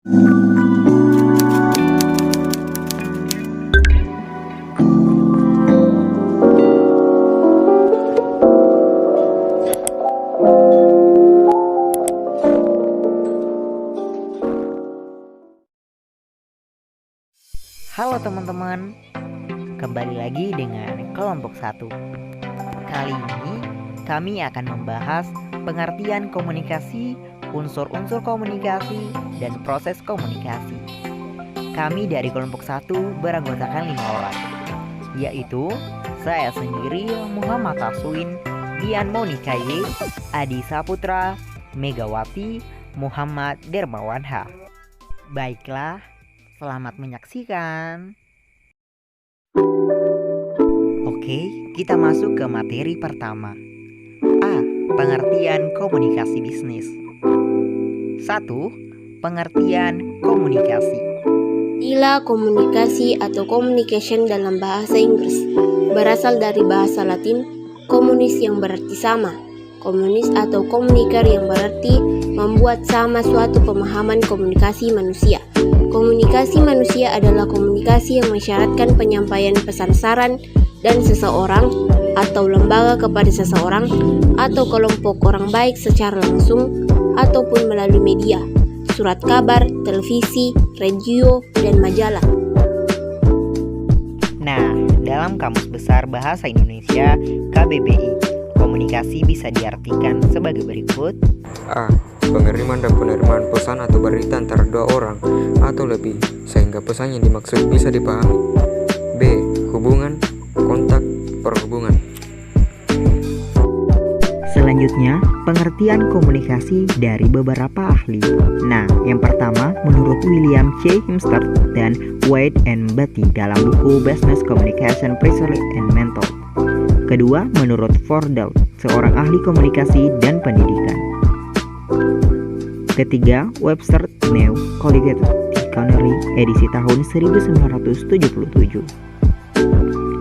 Halo teman-teman, kembali lagi dengan kelompok 1. Kali ini kami akan membahas pengertian komunikasi, unsur-unsur komunikasi, dan proses komunikasi. Kami dari kelompok 1 beranggotakan 5 orang, yaitu saya sendiri, Muhammad Taswin, Dian Monika Y, Adi Saputra, Megawati, Muhammad Dermawanha. Baiklah, selamat menyaksikan. Oke, kita masuk ke materi pertama. A. Pengertian komunikasi bisnis. 1. Pengertian komunikasi. Istilah komunikasi atau communication dalam bahasa Inggris berasal dari bahasa Latin communis yang berarti sama, komunis atau komuniker yang berarti membuat sama suatu pemahaman komunikasi manusia. Komunikasi manusia adalah komunikasi yang mensyaratkan penyampaian pesan saran dan seseorang atau lembaga kepada seseorang atau kelompok orang baik secara langsung ataupun melalui media, surat kabar, televisi, radio, dan majalah. Nah, dalam Kamus Besar Bahasa Indonesia KBBI, komunikasi bisa diartikan sebagai berikut. A. Pengiriman dan penerimaan pesan atau berita antara dua orang atau lebih, sehingga pesan yang dimaksud bisa dipahami. B. Hubungan, kontak, perhubungan. Selanjutnya, pengertian komunikasi dari beberapa ahli. Nah, yang pertama menurut William C. Hemster dan Wade N. Beatty dalam buku Business Communication Research and Method. Kedua, menurut Fordell, seorang ahli komunikasi dan pendidikan. Ketiga, Webster New Collegiate Dictionary edisi tahun 1977.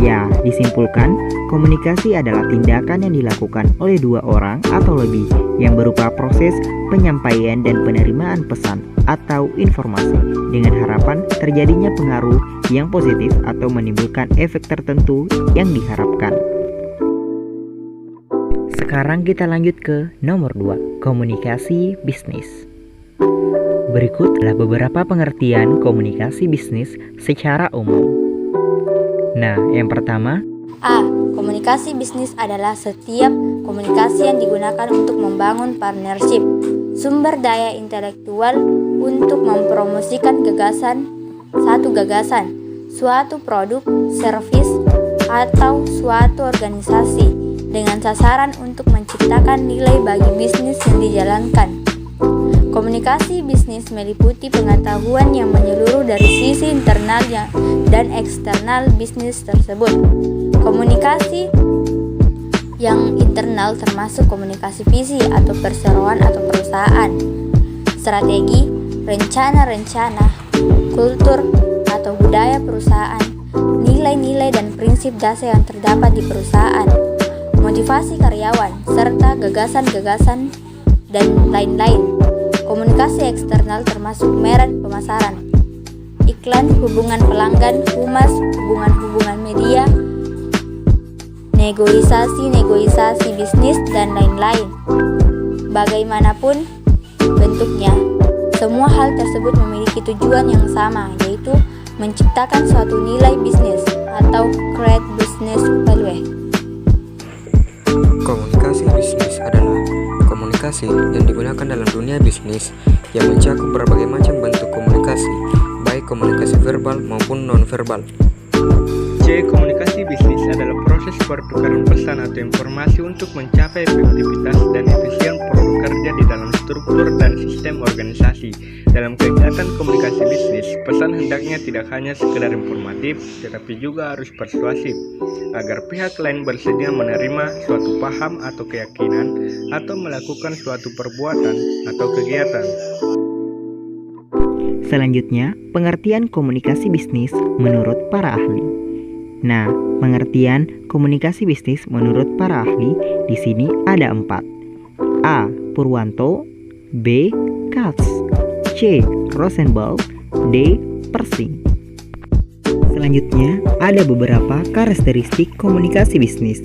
Ya, disimpulkan, komunikasi adalah tindakan yang dilakukan oleh dua orang atau lebih yang berupa proses penyampaian dan penerimaan pesan atau informasi dengan harapan terjadinya pengaruh yang positif atau menimbulkan efek tertentu yang diharapkan. Sekarang kita lanjut ke nomor 2, komunikasi bisnis. Berikutlah beberapa pengertian komunikasi bisnis secara umum. Nah, yang pertama, A. Komunikasi bisnis adalah setiap komunikasi yang digunakan untuk membangun partnership, sumber daya intelektual untuk mempromosikan gagasan, suatu produk, servis, atau suatu organisasi dengan sasaran untuk menciptakan nilai bagi bisnis yang dijalankan. Komunikasi bisnis meliputi pengetahuan yang menyeluruh dari sisi internal dan eksternal bisnis tersebut. Komunikasi yang internal termasuk komunikasi visi atau perseroan atau perusahaan, strategi, rencana-rencana, kultur atau budaya perusahaan, nilai-nilai dan prinsip dasar yang terdapat di perusahaan, motivasi karyawan, serta gagasan-gagasan dan lain-lain. Komunikasi eksternal termasuk merek pemasaran, iklan, hubungan pelanggan, humas, hubungan media, negosiasi bisnis, dan lain-lain. Bagaimanapun bentuknya, semua hal tersebut memiliki tujuan yang sama, yaitu menciptakan suatu nilai bisnis atau create business value. Komunikasi bisnis adalah komunikasi yang digunakan dalam dunia bisnis yang mencakup berbagai macam bentuk komunikasi, baik komunikasi verbal maupun non-verbal. C. Komunikasi bisnis adalah proses pertukaran pesan atau informasi untuk mencapai efektivitas dan efisien produk kerja di dalam struktur dan sistem organisasi. Dalam kegiatan komunikasi bisnis, pesan hendaknya tidak hanya sekedar informatif, tetapi juga harus persuasif, agar pihak lain bersedia menerima suatu paham atau keyakinan, atau melakukan suatu perbuatan atau kegiatan. selanjutnya pengertian komunikasi bisnis menurut para ahli. Nah, pengertian komunikasi bisnis menurut para ahli di sini ada 4. A. Purwanto, B. Katz, C. Rosenblatt, D. Persing. Selanjutnya, ada beberapa karakteristik komunikasi bisnis.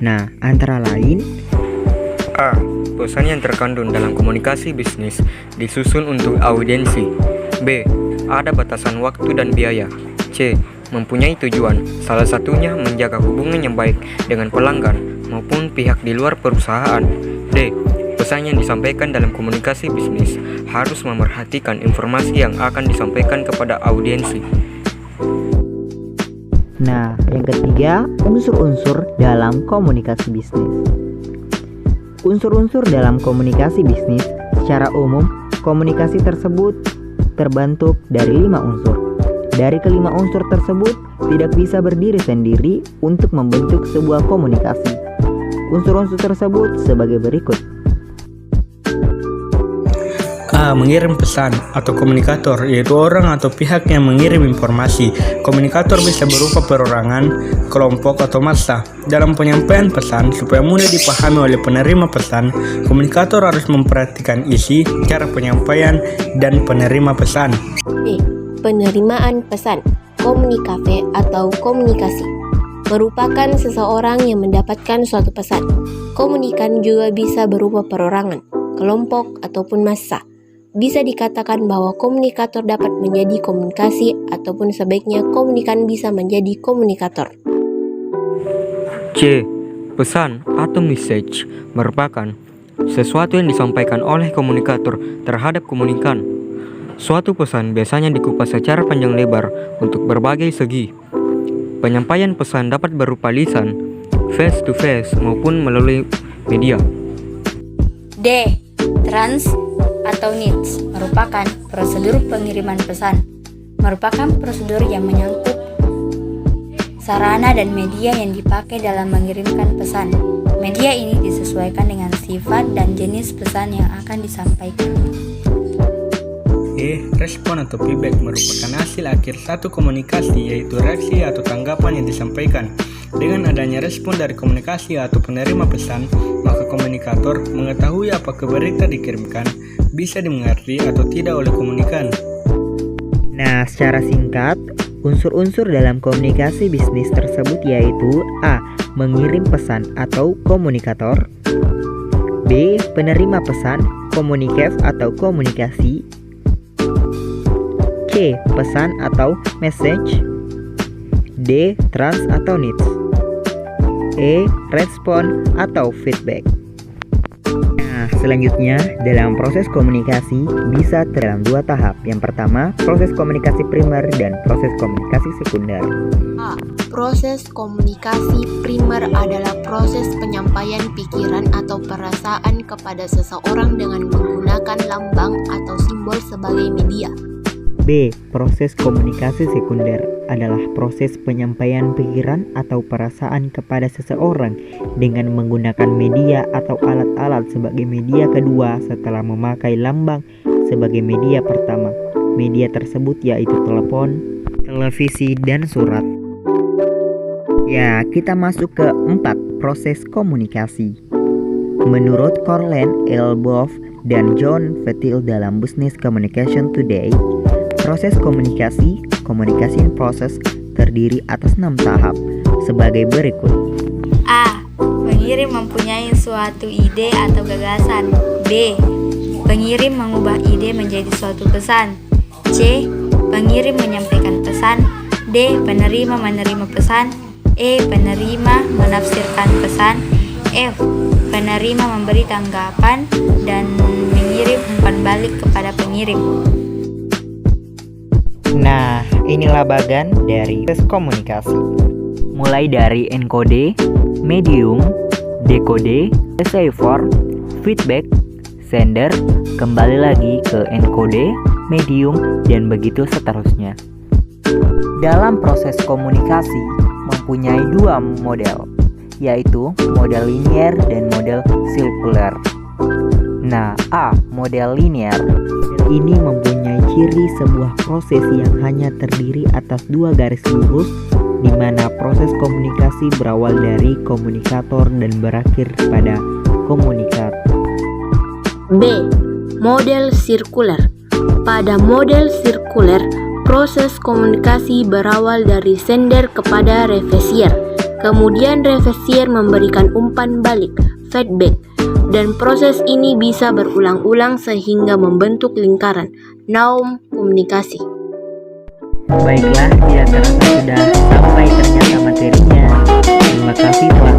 Nah, antara lain A. Pesan yang terkandung dalam komunikasi bisnis disusun untuk audiensi. B. Ada batasan waktu dan biaya. C. Mempunyai tujuan, salah satunya menjaga hubungan yang baik dengan pelanggan maupun pihak di luar perusahaan. D. Pesan yang disampaikan dalam komunikasi bisnis harus memerhatikan informasi yang akan disampaikan kepada audiensi. Nah, yang ketiga, unsur-unsur dalam komunikasi bisnis. Unsur-unsur dalam komunikasi bisnis, secara umum, komunikasi tersebut terbentuk dari 5 unsur. Dari kelima unsur tersebut, tidak bisa berdiri sendiri untuk membentuk sebuah komunikasi. Unsur-unsur tersebut sebagai berikut. A. Mengirim pesan atau komunikator, yaitu orang atau pihak yang mengirim informasi. Komunikator bisa berupa perorangan, kelompok, atau massa. Dalam penyampaian pesan, supaya mudah dipahami oleh penerima pesan, komunikator harus memperhatikan isi, cara penyampaian, dan penerima pesan. B. Penerimaan pesan, komunikafe atau komunikasi, merupakan seseorang yang mendapatkan suatu pesan. Komunikan juga bisa berupa perorangan, kelompok, ataupun massa. Bisa dikatakan bahwa komunikator dapat menjadi komunikasi ataupun sebaiknya komunikan bisa menjadi komunikator. C. Pesan atau message merupakan sesuatu yang disampaikan oleh komunikator terhadap komunikan. Suatu pesan biasanya dikupas secara panjang lebar untuk berbagai segi. Penyampaian pesan dapat berupa lisan, face to face maupun melalui media. D. Trans atau needs merupakan prosedur pengiriman pesan. Merupakan prosedur yang menyangkut sarana dan media yang dipakai dalam mengirimkan pesan. Media ini disesuaikan dengan sifat dan jenis pesan yang akan disampaikan. E. Respon atau feedback merupakan hasil akhir satu komunikasi, yaitu reaksi atau tanggapan yang disampaikan. Dengan adanya respon dari komunikasi atau penerima pesan, maka komunikator mengetahui apakah berita dikirimkan bisa dimengerti atau tidak oleh komunikan. Nah, secara singkat, unsur-unsur dalam komunikasi bisnis tersebut yaitu A. Mengirim pesan atau komunikator, B. Penerima pesan, komunikaf atau komunikasi, C. Pesan atau message, D. Trans atau needs, E. Respon atau feedback. Nah, selanjutnya dalam proses komunikasi bisa dalam 2 tahap. Yang pertama, proses komunikasi primer dan proses komunikasi sekunder. A. Proses komunikasi primer adalah proses penyampaian pikiran atau perasaan kepada seseorang dengan menggunakan lambang atau simbol sebagai media. B. Proses komunikasi sekunder adalah proses penyampaian pikiran atau perasaan kepada seseorang dengan menggunakan media atau alat-alat sebagai media kedua setelah memakai lambang sebagai media pertama. Media tersebut yaitu telepon, televisi, dan surat. Ya, kita masuk ke 4 proses komunikasi. Menurut Corland, L. Boff, dan John Vettil dalam Business Communication Today, proses komunikasi proses terdiri atas 6 tahap sebagai berikut. A. Pengirim mempunyai suatu ide atau gagasan. B. Pengirim mengubah ide menjadi suatu pesan. C. Pengirim menyampaikan pesan. D. Penerima menerima pesan. E. Penerima menafsirkan pesan. F. Penerima memberi tanggapan dan mengirim umpan balik kepada pengirim. Nah, inilah bagian dari proses komunikasi. Mulai dari enkode, medium, dekode, receiver, feedback, sender, kembali lagi ke enkode, medium, dan begitu seterusnya. Dalam proses komunikasi mempunyai 2 model, yaitu model linear dan model sirkular. Nah, A. Model linear ini mempunyai ciri sebuah proses yang hanya terdiri atas 2 garis lurus, di mana proses komunikasi berawal dari komunikator dan berakhir pada komunikator. B. Model sirkular Pada model sirkuler, proses komunikasi berawal dari sender kepada receiver. Kemudian receiver memberikan umpan balik, feedback, dan proses ini bisa berulang-ulang sehingga membentuk lingkaran, naum komunikasi. Baiklah, tidak terasa sudah sampai ternyata materinya. Terima kasih telah